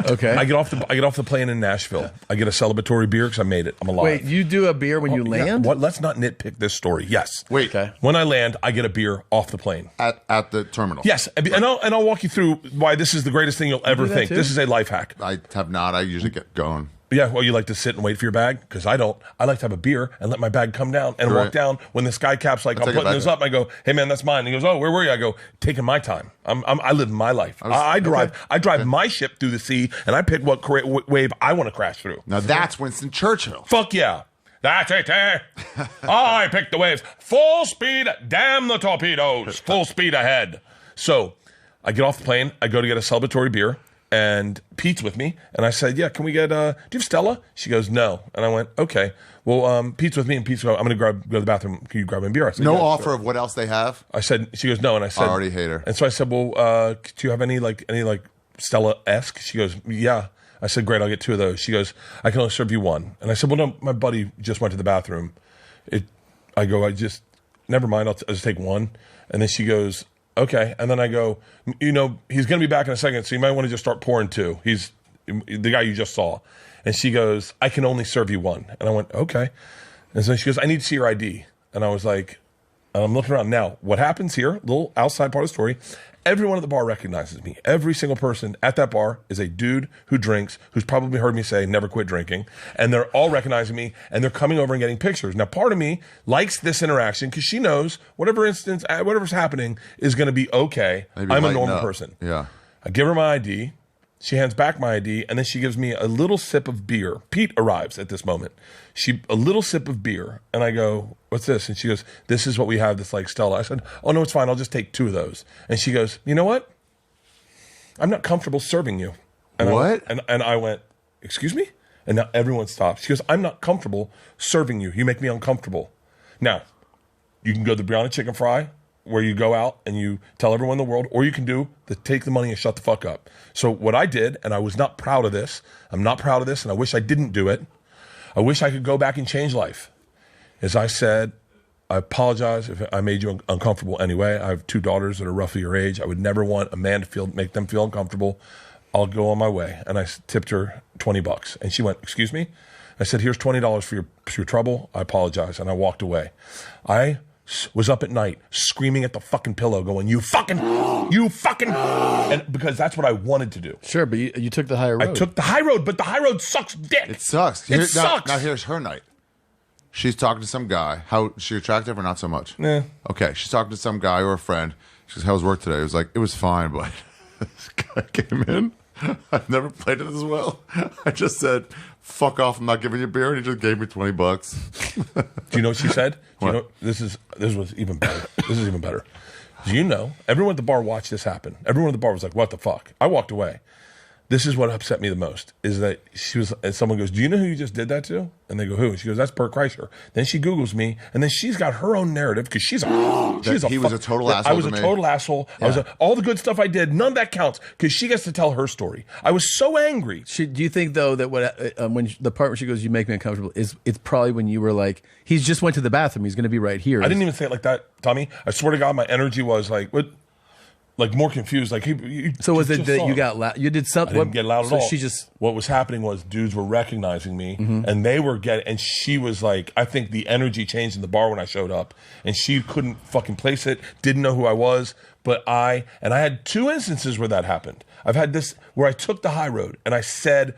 Okay. I get off the plane in Nashville. I get a celebratory beer because I made it. I'm alive. Wait, you do a beer when you land? What? Let's not nitpick this story. Yes. Wait. Okay. When I land, I get a beer off the plane. At the terminal. Yes, and I'll walk you through why this is the greatest thing you'll ever do that think. too? This is a life hack. I have not. I usually get going. Yeah, well, you like to sit and wait for your bag? Because I don't. I like to have a beer and let my bag come down and walk down. When the sky cap's like, I'm take it putting back this then. up, I go, hey, man, that's mine. And he goes, oh, where were you? I go, taking my time. I live my life. I drive my ship through the sea, and I pick what wave I want to crash through. Now that's Winston Churchill. Fuck yeah. That's it, eh? I picked the waves. Full speed, damn the torpedoes. Full speed ahead. So I get off the plane. I go to get a celebratory beer. And Pete's with me, and I said, "Yeah, can we get? Do you have Stella?" She goes, "No," and I went, "Okay." Well, Pete's with me, and Pete's go, "I'm going to go to the bathroom. Can you grab me a beer?" I said, No yeah, offer sure. of what else they have. I said, she goes, "No," and I said, I already hate her. And so I said, "Well, do you have any Stella-esque?" She goes, "Yeah." I said, "Great, I'll get 2 of those." She goes, "I can only serve you 1." And I said, "Well, no, my buddy just went to the bathroom." Never mind. I'll just take 1. And then she goes, okay. And then I go, he's going to be back in a second, so you might want to just start pouring 2. He's the guy you just saw. And she goes, I can only serve you 1. And I went, okay. And so she goes, I need to see your ID. And I was like, I'm looking around now. What happens here, little outside part of the story, everyone at the bar recognizes me. Every single person at that bar is a dude who drinks, who's probably heard me say, never quit drinking. And they're all recognizing me, and they're coming over and getting pictures. Now, part of me likes this interaction because she knows whatever's happening is going to be okay. Maybe I'm a lighten normal up. person. Yeah. I give her my ID. She hands back my ID, and then she gives me a little sip of beer. Pete arrives at this moment. A little sip of beer, and I go, what's this? And she goes, this is what we have that's like Stella. I said, oh, no, it's fine. I'll just take 2 of those. And she goes, you know what? I'm not comfortable serving you. And what? And I went, excuse me? And now everyone stops. She goes, I'm not comfortable serving you. You make me uncomfortable. Now, you can go to the biryani chicken fry, where you go out and you tell everyone in the world, or you can take the money and shut the fuck up. So what I did, and I was not proud of this, I'm not proud of this, and I wish I didn't do it. I wish I could go back and change life. As I said, I apologize if I made you uncomfortable anyway. I have 2 daughters that are roughly your age. I would never want a man to make them feel uncomfortable. I'll go on my way. And I tipped her $20. And she went, excuse me? I said, here's $20 for your trouble. I apologize. And I walked away. I was up at night screaming at the fucking pillow going, you fucking, and because that's what I wanted to do. Sure, but you took the higher road. I took the high road, but the high road sucks dick. It sucks. It sucks. Now here's her night. She's talking to some guy. How, is she attractive or not so much? Yeah. Okay, she's talking to some guy or a friend. She goes, how was work today? It was like, it was fine, but this guy came in. I've never played it as well. I just said, fuck off, I'm not giving you beer, and he just gave me $20. Do you know what she said? Do you What? know, this was even better. This is even better. Do you know, everyone at the bar watched this happen. Everyone at the bar was like, what the fuck? I walked away. This is what upset me the most, is that and someone goes, do you know who you just did that to? And they go, who? And she goes, that's Bert Kreischer. Then she Googles me, and then she's got her own narrative, because he was a total asshole. I was a total asshole. Yeah. All the good stuff I did, none of that counts, because she gets to tell her story. I was so angry. Do you think, though, that when the part where she goes, you make me uncomfortable, it's probably when you were like, he's just went to the bathroom, he's going to be right here. I didn't even say it like that, Tommy. I swear to God, my energy was like, what? Like more confused, like so was it that you got loud? You did something. I didn't get loud at all. She just what was happening was dudes were recognizing me, and they were and she was like, I think the energy changed in the bar when I showed up, and she couldn't fucking place it, didn't know who I was, but I had 2 instances where that happened. I've had this where I took the high road and I said,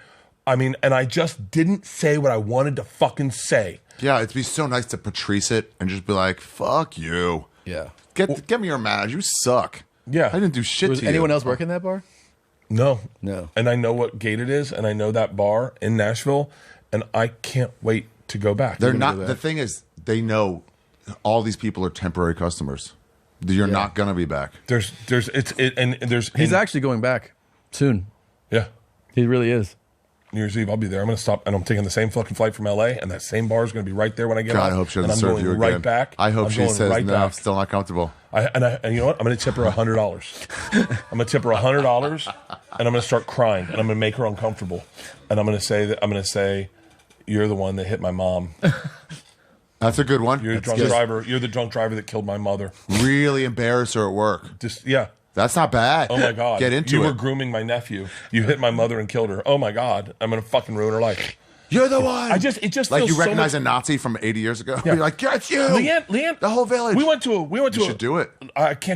and I just didn't say what I wanted to fucking say. Yeah, it'd be so nice to Patrice it and just be like, fuck you. Yeah, Get me your manager. You suck. Yeah. I didn't do shit to you. Was anyone else working that bar? No. And I know what gate it is, and I know that bar in Nashville, and I can't wait to go back. They're not. The thing is, they know all these people are temporary customers. You're not going to be back. He's actually going back soon. Yeah. He really is. New Year's Eve, I'll be there. I'm going to stop, and I'm taking the same fucking flight from LA, and that same bar is going to be right there when I get God, out. I hope she and doesn't I'm serve going you right again. back. I hope she says, right no, back. I'm still not comfortable. And you know what? I'm going to tip her $100. I'm going to tip her $100, and I'm going to start crying, and I'm going to make her uncomfortable, and I'm going to say, you're the one that hit my mom. That's a good one. You're the drunk driver. You're the drunk driver that killed my mother. Really embarrass her at work. Just yeah. That's not bad. Oh my God. Get into You it. were grooming my nephew. You hit my mother and killed her. Oh my God. I'm going to fucking ruin her life. You're the one. It just like feels you so recognize much- a Nazi from 80 years ago. You're like, yeah, it's you. Leanne, the whole village. We went to You should do it. I can't